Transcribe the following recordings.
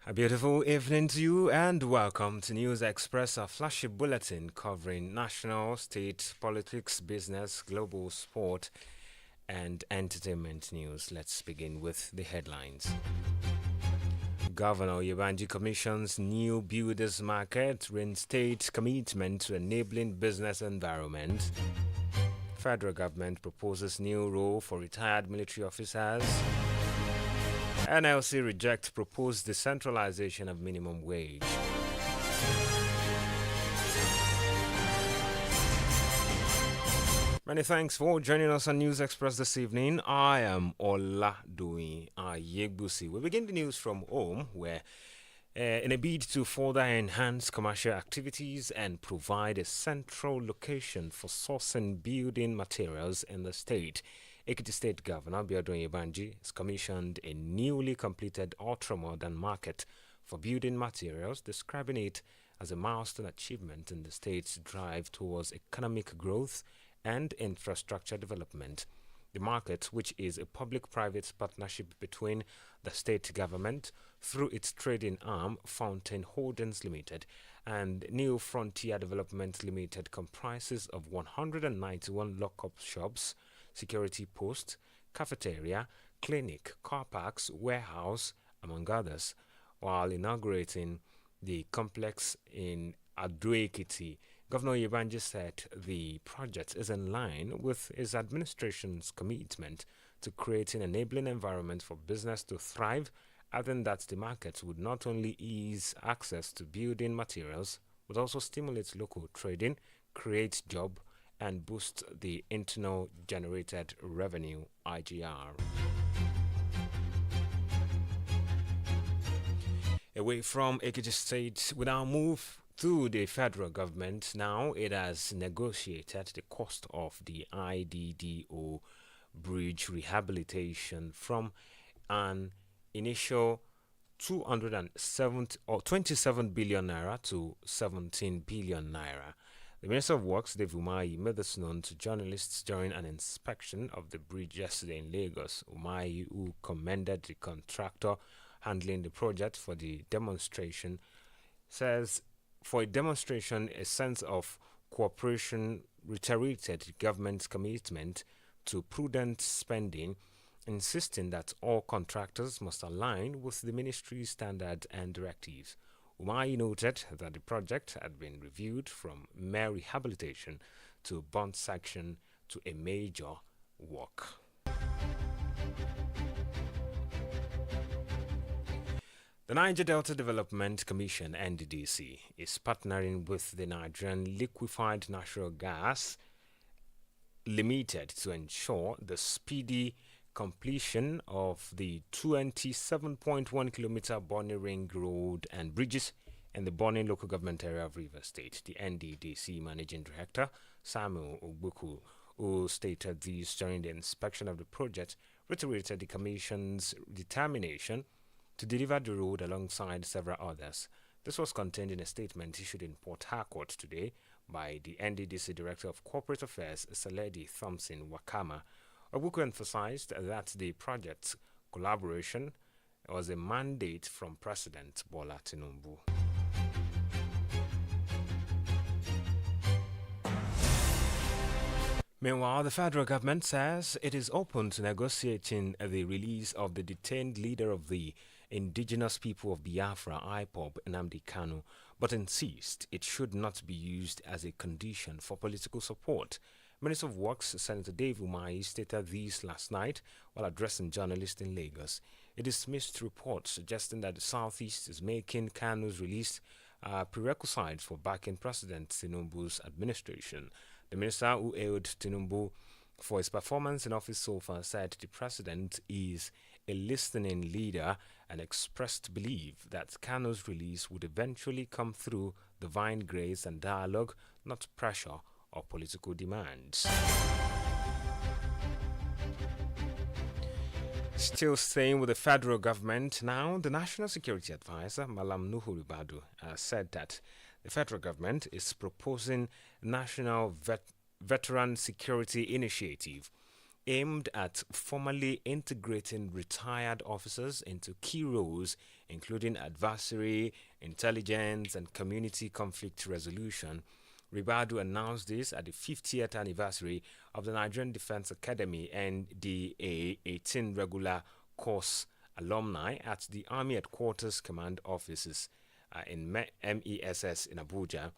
A beautiful evening to you and welcome to News Express, a flashy bulletin covering national, state, politics, business, global sport, and entertainment news. Let's begin with the headlines. Governor Yebanji commissions new builders market, reinstate commitment to enabling business environment. Federal government proposes new rule for retired military officers. NLC rejects proposed decentralization of minimum wage. Many thanks for joining us on News Express this evening. I am Oladoyin Ayegbusi. We begin the news from home, where in a bid to further enhance commercial activities and provide a central location for sourcing building materials in the state, Ekiti State Governor Oladoyin Ayegbusi has commissioned a newly completed ultra-modern market for building materials, describing it as a milestone achievement in the state's drive towards economic growth and infrastructure development. The market, which is a public-private partnership between the state government through its trading arm, Fountain Holdings Limited, and New Frontier Development Limited, comprises of 191 lock-up shops, security posts, cafeteria, clinic, car parks, warehouse, among others. While inaugurating the complex in Ado-Ekiti, Governor Yebanji said the project is in line with his administration's commitment to creating an enabling environment for business to thrive, adding that the market would not only ease access to building materials, but also stimulate local trading, create jobs, and boost the internal generated revenue (IGR). Away from Ekiti State, we now move to the federal government. Now it has negotiated the cost of the IDDO bridge rehabilitation from an initial 270 or 27 billion naira to 17 billion naira. The Minister of Works, Dave Umahi, made this known to journalists during an inspection of the bridge yesterday in Lagos. Umahi, who commended the contractor handling the project for the demonstration, says for a demonstration, a sense of cooperation, reiterated the government's commitment to prudent spending, insisting that all contractors must align with the ministry's standards and directives. Umahi noted that the project had been reviewed from mere rehabilitation to bond section to a major work. The Niger Delta Development Commission (NDDC) is partnering with the Nigerian Liquefied Natural Gas Limited to ensure the speedy completion of the 27.1-kilometer Bonny Ring Road and bridges in the Bonny local government area of Rivers State. The NDDC Managing Director, Samuel Ogbuku, who stated this during the inspection of the project, reiterated the Commission's determination to deliver the road alongside several others. This was contained in a statement issued in Port Harcourt today by the NDDC Director of Corporate Affairs, Saledi Thompson Wakama. Obuku emphasized that the project's collaboration was a mandate from President Bola Tinubu. Meanwhile, the federal government says it is open to negotiating the release of the detained leader of the indigenous people of Biafra, IPOB, Nnamdi Kanu, but insists it should not be used as a condition for political support. Minister of Works, Senator Dave Umahi, stated this last night while addressing journalists in Lagos. He dismissed reports suggesting that the Southeast is making Kanu's release a prerequisite for backing President Tinubu's administration. The minister, who hailed Tinubu for his performance in office so far, said the president is a listening leader and expressed belief that Kanu's release would eventually come through divine grace and dialogue, not pressure or political demands. Still staying with the federal government now, the National Security Advisor, Malam Nuhu Ribadu, said that the federal government is proposing National Veteran Security Initiative aimed at formally integrating retired officers into key roles, including advisory, intelligence, and community conflict resolution. Ribadu announced this at the 50th anniversary of the Nigerian Defense Academy and the 18 regular course alumni at the Army Headquarters Command Offices in MESS in Abuja.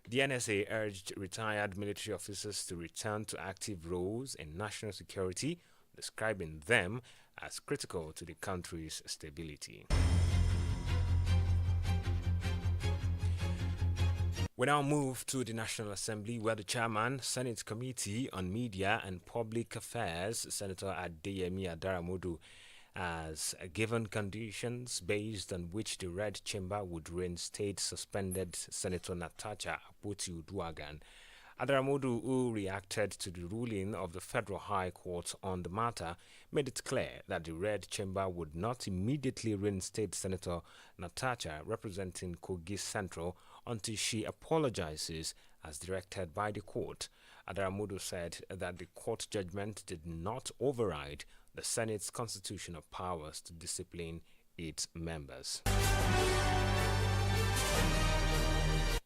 The NSA urged retired military officers to return to active roles in national security, describing them as critical to the country's stability. We now move to the National Assembly, where the chairman, Senate Committee on Media and Public Affairs, Senator Adeyemi Adaramodu, has given conditions based on which the Red Chamber would reinstate suspended Senator Natasha Akpoti-Uduaghan. Adaramodu, who reacted to the ruling of the Federal High Court on the matter, made it clear that the Red Chamber would not immediately reinstate Senator Natasha, representing Kogi Central, until she apologizes as directed by the court. Adaramodu said that the court judgment did not override the Senate's constitutional powers to discipline its members.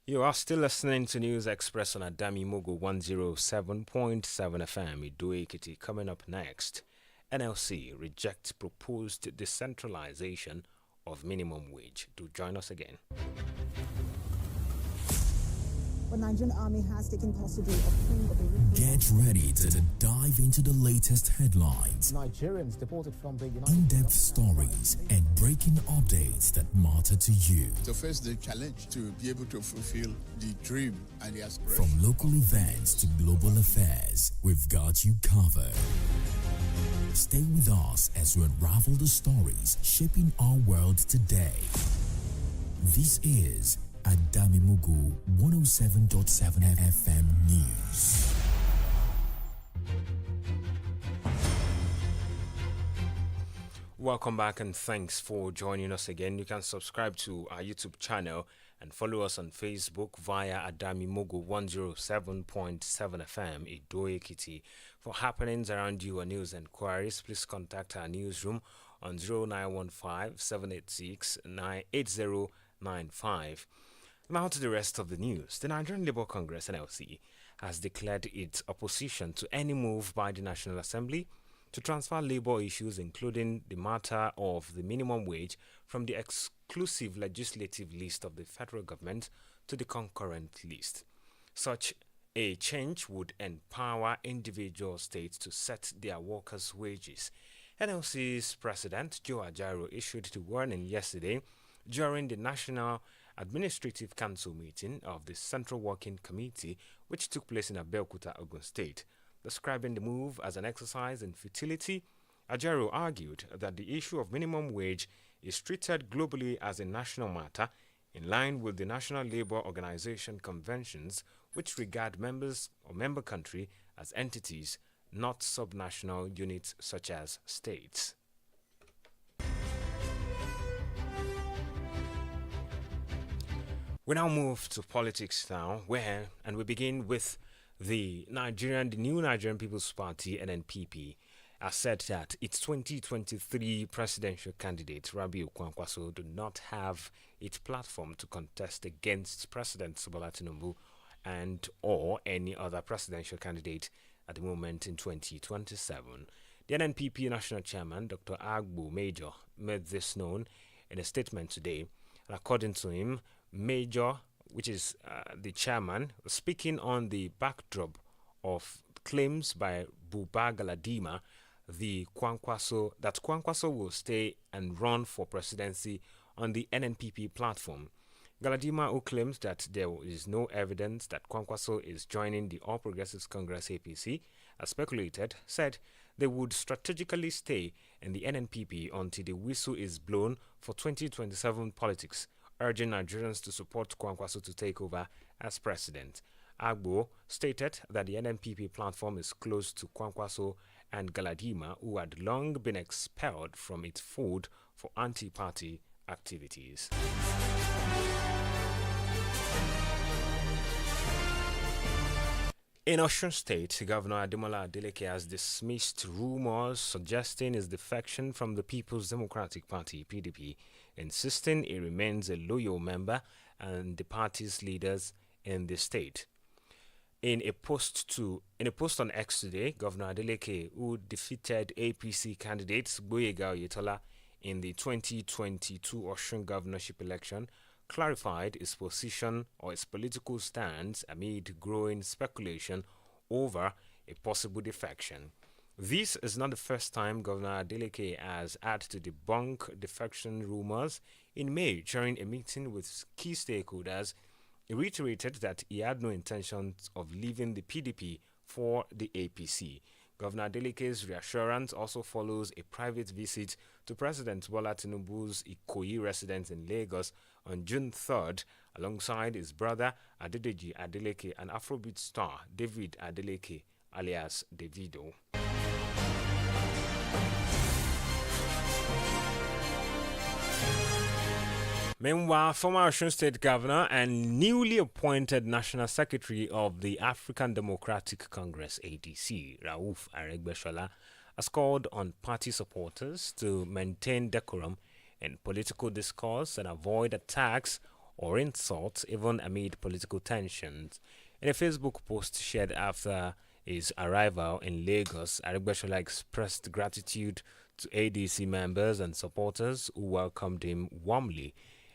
You are still listening to News Express on Adamimogo 107.7 FM, Ido Ekiti. Coming up next, NLC rejects proposed decentralization of minimum wage. Do join us again. The Nigerian Army has taken custody of two of the... Get ready to dive into the latest headlines, Nigerians deported from the United in-depth stories, and breaking updates that matter to you. To face the challenge to be able to fulfill the dream and the aspiration. From local events to global affairs, we've got you covered. Stay with us as we unravel the stories shaping our world today. This is Adamimogo 107.7 FM News. Welcome back and thanks for joining us again. You can subscribe to our YouTube channel and follow us on Facebook via Adamimogo 107.7 FM Ido Ekiti. For happenings around you or news and queries, please contact our newsroom on 0915 786 8095. Now to the rest of the news. The Nigerian Labour Congress (NLC) has declared its opposition to any move by the National Assembly to transfer labour issues, including the matter of the minimum wage, from the exclusive legislative list of the federal government to the concurrent list. Such a change would empower individual states to set their workers' wages. NLC's President Joe Ajaero issued the warning yesterday during the National Administrative Council meeting of the Central Working Committee, which took place in Abeokuta, Ogun State. Describing the move as an exercise in futility, Ajaero argued that the issue of minimum wage is treated globally as a national matter, in line with the National Labour Organization conventions, which regard members or member country as entities, not subnational units such as states. We now move to politics now, and we begin with the new Nigerian People's Party (NNPP) has said that its 2023 presidential candidate Rabiu Kwankwaso do not have its platform to contest against President Bola Tinubu and or any other presidential candidate at the moment in 2027. The NNPP National Chairman Dr. Agbo Major made this known in a statement today, and according to him, Major, which is the chairman, speaking on the backdrop of claims by Buba Galadima that Kwankwaso will stay and run for presidency on the NNPP platform. Galadima, who claims that there is no evidence that Kwankwaso is joining the All Progressives Congress APC, as speculated, said they would strategically stay in the NNPP until the whistle is blown for 2027 politics, urging Nigerians to support Kwankwaso to take over as president. Agbo stated that the NNPP platform is close to Kwankwaso and Galadima, who had long been expelled from its fold for anti-party activities. In Osun State, Governor Ademola Adeleke has dismissed rumors suggesting his defection from the People's Democratic Party (PDP), insisting he remains a loyal member and the party's leaders in the state. In a post on X today, Governor Adeleke, who defeated APC candidate Gboyega Oyetola in the 2022 Osun governorship election, clarified his position or his political stance amid growing speculation over a possible defection. This is not the first time Governor Adeleke has had to debunk defection rumors. In May, during a meeting with key stakeholders, he reiterated that he had no intentions of leaving the PDP for the APC. Governor Adeleke's reassurance also follows a private visit to President Bola Tinubu's Ikoyi residence in Lagos on June 3rd, alongside his brother Adedeji Adeleke and Afrobeat star David Adeleke, alias Davido. Meanwhile, former Osun State Governor and newly appointed National Secretary of the African Democratic Congress (ADC), Rauf Aregbesola, has called on party supporters to maintain decorum in political discourse and avoid attacks or insults, even amid political tensions. In a Facebook post shared after his arrival in Lagos, Aregbesola expressed gratitude to ADC members and supporters who welcomed him warmly.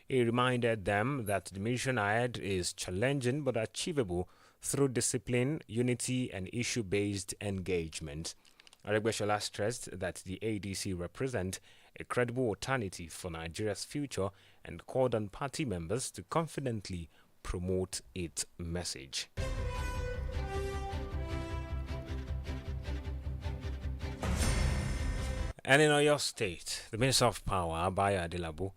He reminded them that the mission ahead is challenging but achievable through discipline, unity, and issue-based engagement. Aregbesola stressed that the ADC represent a credible alternative for Nigeria's future and called on party members to confidently promote its message. And in Oyo State, the Minister of Power, Abayo Adelabu,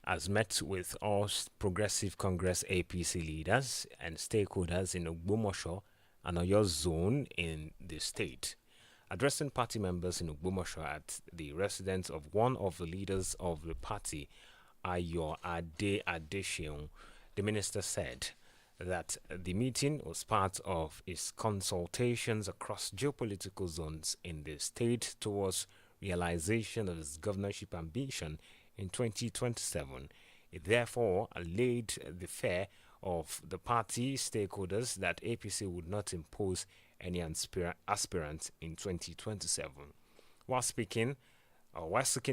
has met with all Progressive Congress APC leaders and stakeholders in Ogbomosho and Oyo Zone in the state. Addressing party members in Ogbomosho at the residence of one of the leaders of the party, Ayo Ade Adesheun, the minister said that the meeting was part of his consultations across geopolitical zones in the state towards realization of his governorship ambition in 2027. It therefore allayed the fear of the party stakeholders that APC would not impose any aspirant in 2027. While seeking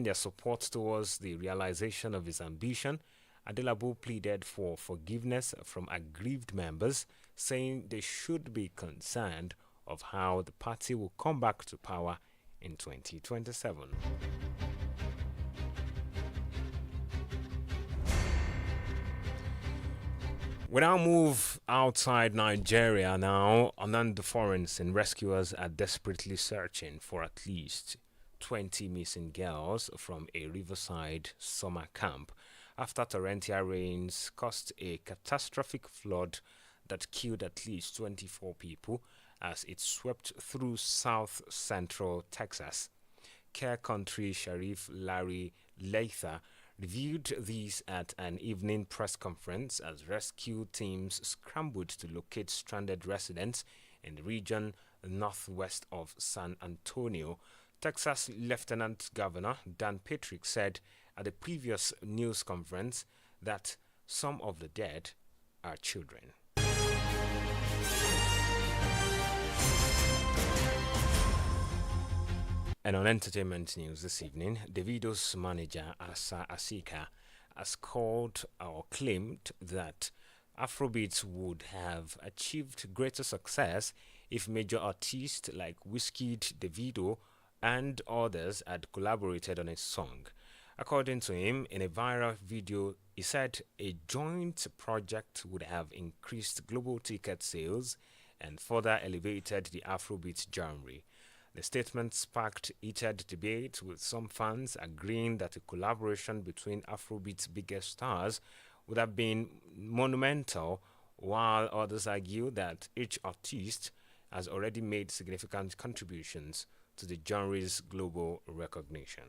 their support towards the realization of his ambition, Adelabu pleaded for forgiveness from aggrieved members, saying they should be concerned of how the party will come back to power in 2027. We now move outside Nigeria now. Unarmed foreigners and rescuers are desperately searching for at least 20 missing girls from a riverside summer camp after torrential rains caused a catastrophic flood that killed at least 24 people as it swept through south central Texas. Care Country Sheriff Larry Leither reviewed these at an evening press conference as rescue teams scrambled to locate stranded residents in the region northwest of San Antonio. Texas Lieutenant Governor Dan Patrick said at a previous news conference that some of the dead are children. And on entertainment news this evening, Davido's manager Asa Asika has called or claimed that Afrobeats would have achieved greater success if major artists like Wizkid, Davido, and others had collaborated on a song. According to him, in a viral video, he said a joint project would have increased global ticket sales and further elevated the Afrobeat genre. The statement sparked heated debate, with some fans agreeing that a collaboration between Afrobeat's biggest stars would have been monumental, while others argue that each artist has already made significant contributions to the genre's global recognition.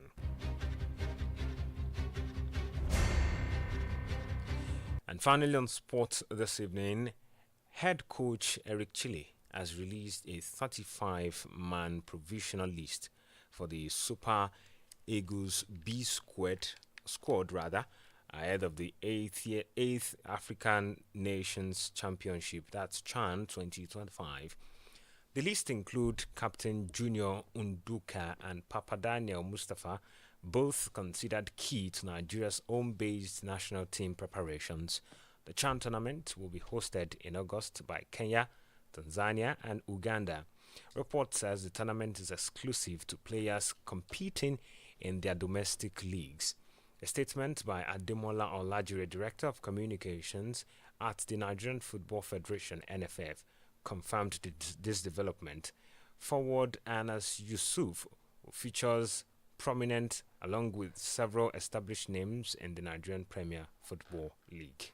And finally on sports this evening, head coach Eric Chile has released a 35-man provisional list for the Super Eagles B squad ahead of the eighth African Nations Championship, that's CHAN 2025. The list include Captain Junior Unduka and Papa Daniel Mustafa, both considered key to Nigeria's home-based national team preparations. The CHAN tournament will be hosted in August by Kenya, Tanzania and Uganda. Report says the tournament is exclusive to players competing in their domestic leagues. A statement by Ademola Olajire, Director of Communications at the Nigerian Football Federation (NFF), confirmed this development. Forward Anas Yusuf features prominent along with several established names in the Nigerian Premier Football League.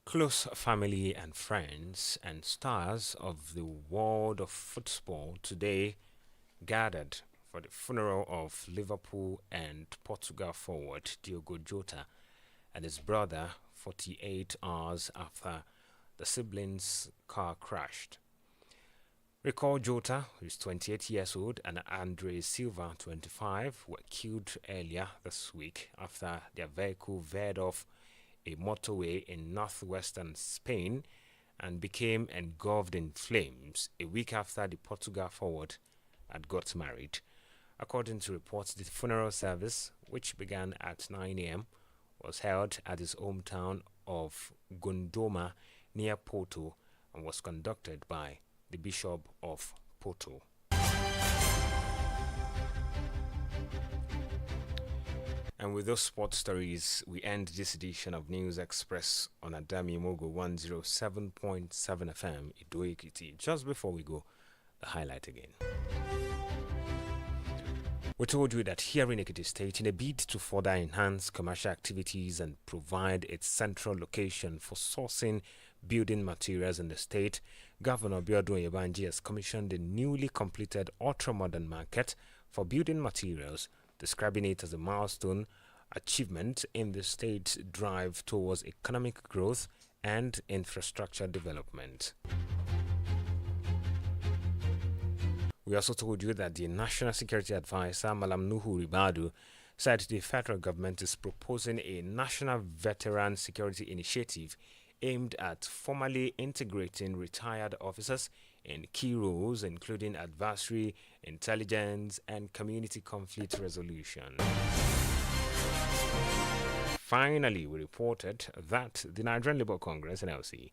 Close family and friends and stars of the world of football today gathered for the funeral of Liverpool and Portugal forward Diogo Jota and his brother 48 hours after the siblings' car crashed. Recall Jota, who is 28 years old, and Andre Silva, 25, were killed earlier this week after their vehicle veered off a motorway in northwestern Spain and became engulfed in flames a week after the Portugal forward had got married. According to reports, the funeral service, which began at 9 a.m., was held at his hometown of Gondoma near Porto and was conducted by the Bishop of Porto. And with those sports stories, we end this edition of News Express on Adamimogo 107.7 FM, Ido-Ekiti. Just before we go, the highlight again. We told you that here in Ekiti State, in a bid to further enhance commercial activities and provide its central location for sourcing building materials in the state, Governor Oladoyin Ayegbusi has commissioned a newly completed ultra-modern market for building materials, describing it as a milestone achievement in the state's drive towards economic growth and infrastructure development. We also told you that the National Security Advisor, Malam Nuhu Ribadu, said the federal government is proposing a national veteran security initiative aimed at formally integrating retired officers in key roles, including advisory, intelligence, and community conflict resolution. Finally, we reported that the Nigerian Labour Congress, NLC,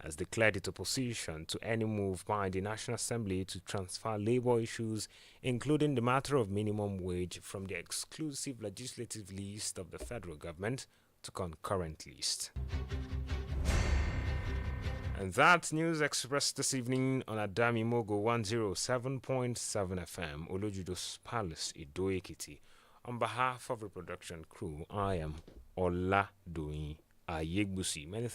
has declared its opposition to any move by the National Assembly to transfer labour issues, including the matter of minimum wage, from the exclusive legislative list of the federal government to concurrent list. And that's News Express this evening on Adamimogo 107.7 FM, Olojudo's Palace, Ido-Ekiti. On behalf of the production crew, I am Oladoyin Ayegbusi. Many